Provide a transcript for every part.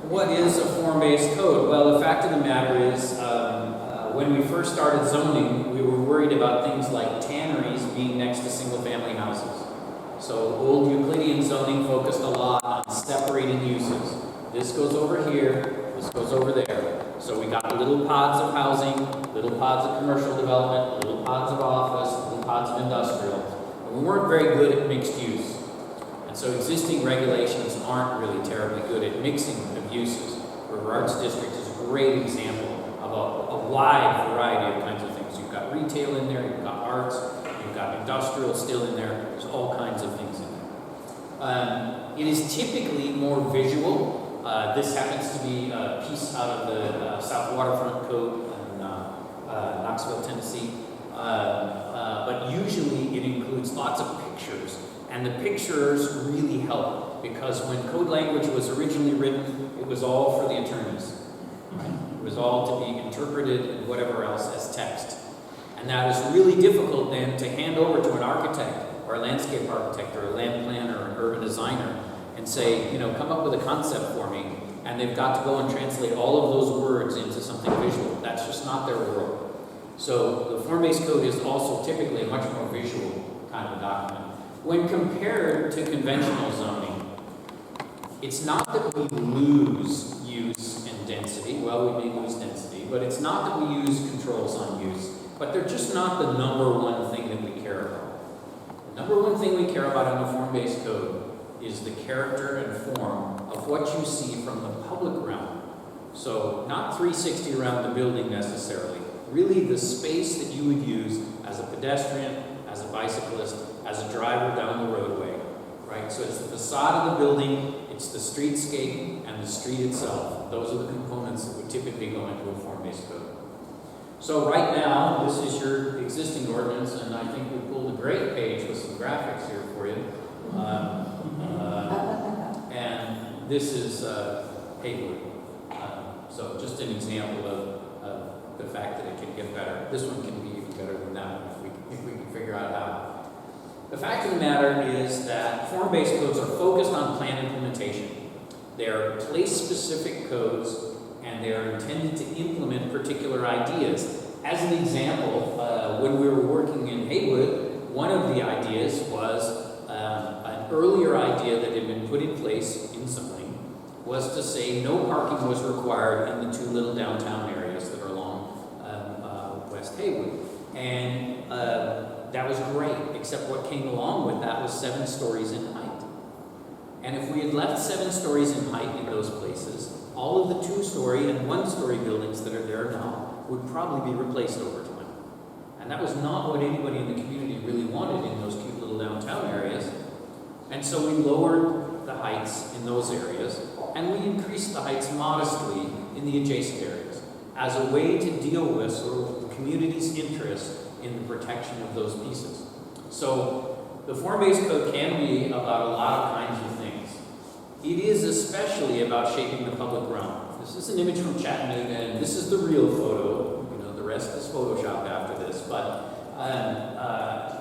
What is a form-based code? Well, the fact of the matter is, when we first started zoning, we were worried about things like tanneries being next to single-family houses. So old Euclidean zoning focused a lot on separating uses. This goes over here, this goes over there. So we got little pods of housing, little pods of commercial development, little pods of office, little pods of industrial. And we weren't very good at mixed use. And so existing regulations aren't really terribly good at mixing of uses. River Arts District is a great example of a wide variety of kinds of things. You've got retail in there, you've got arts, you've got industrial still in there. There's all kinds of things in there. It is typically more visual. This happens to be a piece out of the South Waterfront Code in Knoxville, Tennessee. But usually it includes lots of pictures. And the pictures really help because when code language was originally written, it was all for the attorneys. Right? It was all to be interpreted and whatever else as text. And that is really difficult then to hand over to an architect or a landscape architect or a land planner or an urban designer and say, you know, come up with a concept for me. And they've got to go and translate all of those words into something visual. That's just not their world. So the form-based code is also typically a much more visual kind of document. When compared to conventional zoning, it's not that we lose use and density. Well, we may lose density, but it's not that we use controls on use. But they're just not the number one thing that we care about. The number one thing we care about in a form-based code is the character and form of what you see from the public realm. So not 360 around the building necessarily. Really the space that you would use as a pedestrian, as a bicyclist, as a driver down the roadway, right? So it's the facade of the building, it's the streetscape, and the street itself. Those are the components that would typically go into a form-based code. So right now, this is your existing ordinance, and I think we pulled a great page with some graphics here for you. And this is Haywood. So just an example of the fact that it can get better. This one can be even better than that if we can figure out how. The fact of the matter is that form-based codes are focused on plan implementation. They are place-specific codes, and they are intended to implement particular ideas. As an example, when we were working in Haywood, one of the ideas was an earlier idea that had been put in place in zoning was to say no parking was required in the two little downtown areas that are along West Haywood. And that was great, except what came along with that was 7 stories in height. And if we had left 7 stories in height in those places, all of the 2-story and 1-story buildings that are there now would probably be replaced over time. And that was not what anybody in the community really wanted in those cute little downtown areas. And so we lowered the heights in those areas, and we increased the heights modestly in the adjacent areas as a way to deal with sort of the community's interest in the protection of those pieces. So the form-based code can be about a lot of kinds of things. It is especially about shaping the public realm. This is an image from Chattanooga, and this is the real photo. You know, the rest is photoshopped after this, but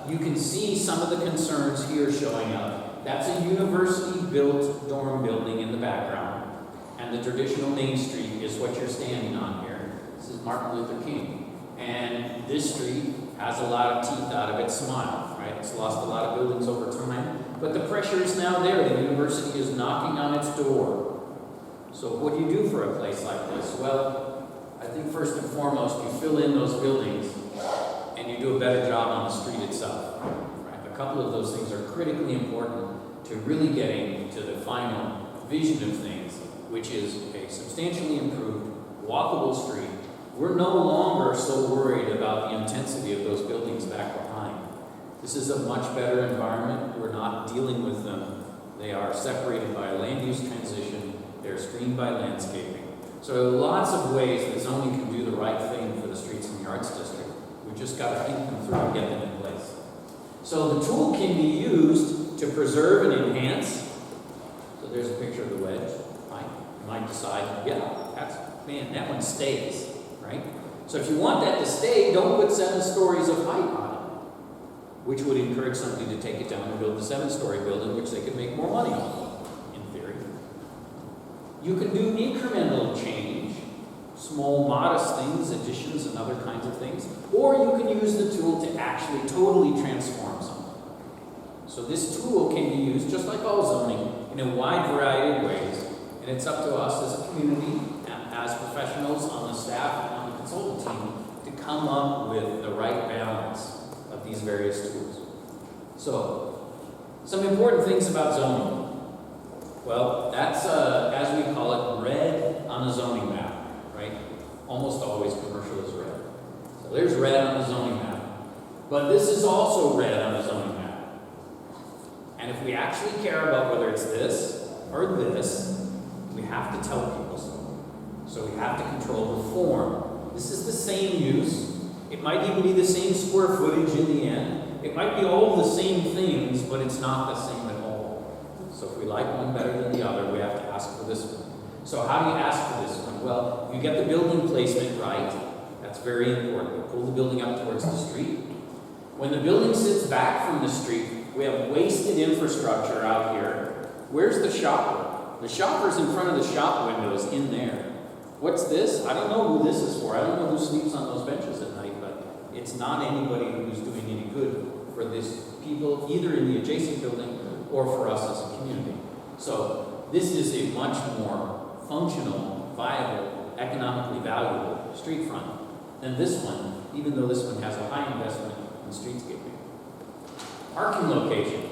you can see some of the concerns here showing up. That's a university-built dorm building in the background, and the traditional Main Street is what you're standing on here. This is Martin Luther King. And this street has a lot of teeth out of its smile, right? It's lost a lot of buildings over time, but the pressure is now there. The university is knocking on its door. So what do you do for a place like this? Well, I think first and foremost, you fill in those buildings and you do a better job on the street itself. Right? A couple of those things are critically important to really getting to the final vision of things, which is a substantially improved, walkable street. We're no longer so worried about the intensity of those buildings back behind. This is a much better environment. We're not dealing with them. They are separated by a land use transition. They're screened by landscaping. So there are lots of ways that zoning can do the right thing for the streets in the Arts District. We've just got to think them through and get them in place. So the tool can be used to preserve and enhance. So there's a picture of the wedge. You might decide, yeah, that one stays. Right? So if you want that to stay, don't put 7 stories of height on it, which would encourage somebody to take it down and build the 7-story building, which they could make more money on, in theory. You can do incremental change, small modest things, additions and other kinds of things, or you can use the tool to actually totally transform something. So this tool can be used, just like all zoning, in a wide variety of ways, and it's up to us as a community, as professionals on the staff and on the consultant team, to come up with the right balance of these various tools. So, some important things about zoning. Well, that's, as we call it, red on a zoning map, right? Almost always commercial is red. So there's red on the zoning map. But this is also red on the zoning map. And if we actually care about whether it's this or this, we have to tell people so. So we have to control the form. This is the same use. It might even be the same square footage in the end. It might be all the same things, but it's not the same at all. So if we like one better than the other, we have to ask for this one. So how do you ask for this one? Well, you get the building placement right. That's very important. You pull the building up towards the street. When the building sits back from the street, we have wasted infrastructure out here. Where's the shopper? The shopper's in front of the shop windows in there. What's this? I don't know who this is for. I don't know who sleeps on those benches at night, but it's not anybody who's doing any good for these people, either in the adjacent building or for us as a community. So this is a much more functional, viable, economically valuable street front than this one, even though this one has a high investment in streetscaping. Parking location.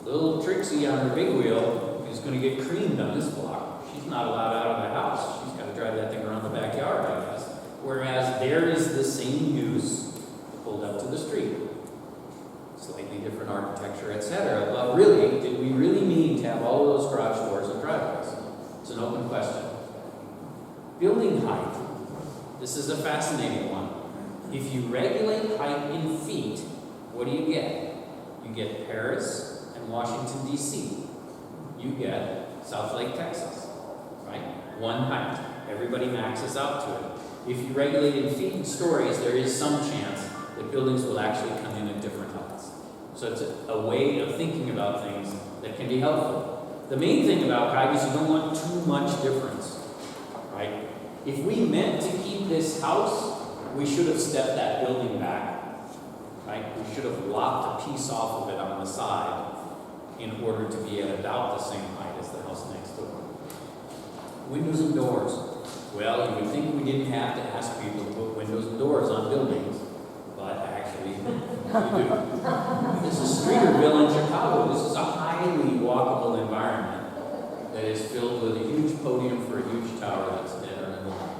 Little Trixie on her big wheel is going to get creamed on this block. She's not allowed out of the house. She's got to drive that thing around the backyard, I guess. Whereas there is the same use pulled up to the street. Slightly different architecture, etc. But really, did we really need to have all of those garage doors and driveways? It's an open question. Building height. This is a fascinating one. If you regulate height in feet, what do you get? You get Paris and Washington, D.C. You get South Lake, Texas, right? One height. Everybody maxes out to it. If you regulate in feet and stories, there is some chance that buildings will actually come in at different heights. So it's a way of thinking about things that can be helpful. The main thing about height is you don't want too much difference, right? If we meant to keep this house, we should have stepped that building back, right? We should have lopped a piece off of it on the side in order to be at about the same height as the house next door. Windows and doors. Well, you would think we didn't have to ask people to put windows and doors on buildings, but actually we do. This is Streeterville in Chicago. This is a highly walkable environment that is filled with a huge podium for a huge tower that's dead or in the line.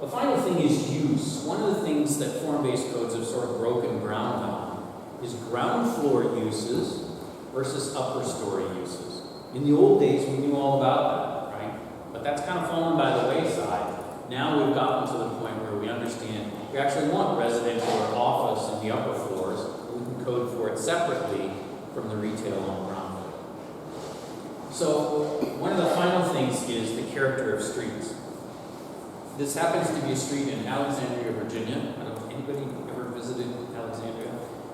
The final thing is use. One of the things that form-based codes have sort of broken ground on is ground floor uses versus upper story uses. In the old days, we knew all about that, right? But that's kind of fallen by the wayside. Now we've gotten to the point where we understand we actually want residential or office in the upper floors. We can code for it separately from the retail on the ground floor. So one of the final things is the character of streets. This happens to be a street in Alexandria, Virginia. I don't know, anybody ever visited Alexandria?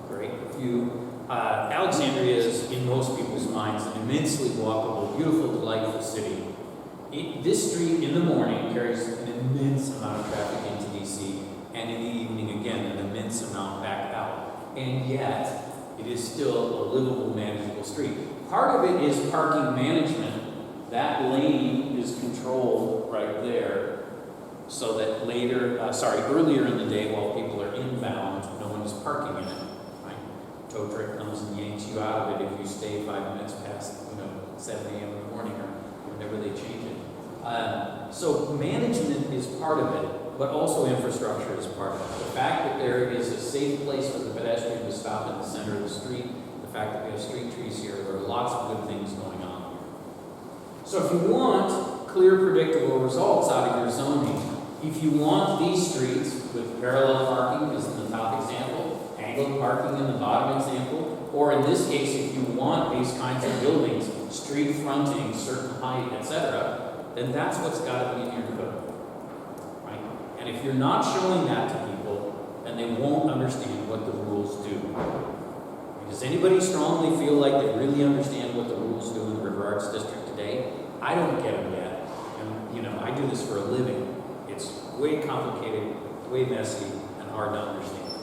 Great, a few. Alexandria is, in most people's minds, an immensely walkable, beautiful, delightful city. This street in the morning carries an immense amount of traffic into DC, and in the evening, again, an immense amount back out. And yet, it is still a livable, manageable street. Part of it is parking management. That lane is controlled right there, so that earlier in the day, while people are inbound, no one is parking in it. Right? Tow truck comes and yanks you out of it if you stay 5 minutes past, 7 a.m. in the morning or whenever they change it. So management is part of it, but also infrastructure is part of it. The fact that there is a safe place for the pedestrian to stop in the center of the street, the fact that we have street trees here, there are lots of good things going on here. So if you want clear, predictable results out of your zoning, if you want these streets with parallel parking, as in the top example, angled parking in the bottom example, or in this case, if you want these kinds of buildings, street fronting, certain height, etc., then that's what's got to be in your code, right? And if you're not showing that to people, then they won't understand what the rules do. Does anybody strongly feel like they really understand what the rules do in the regards district today? I don't get them yet. And, you know, I do this for a living. It's way complicated, way messy, and hard to understand.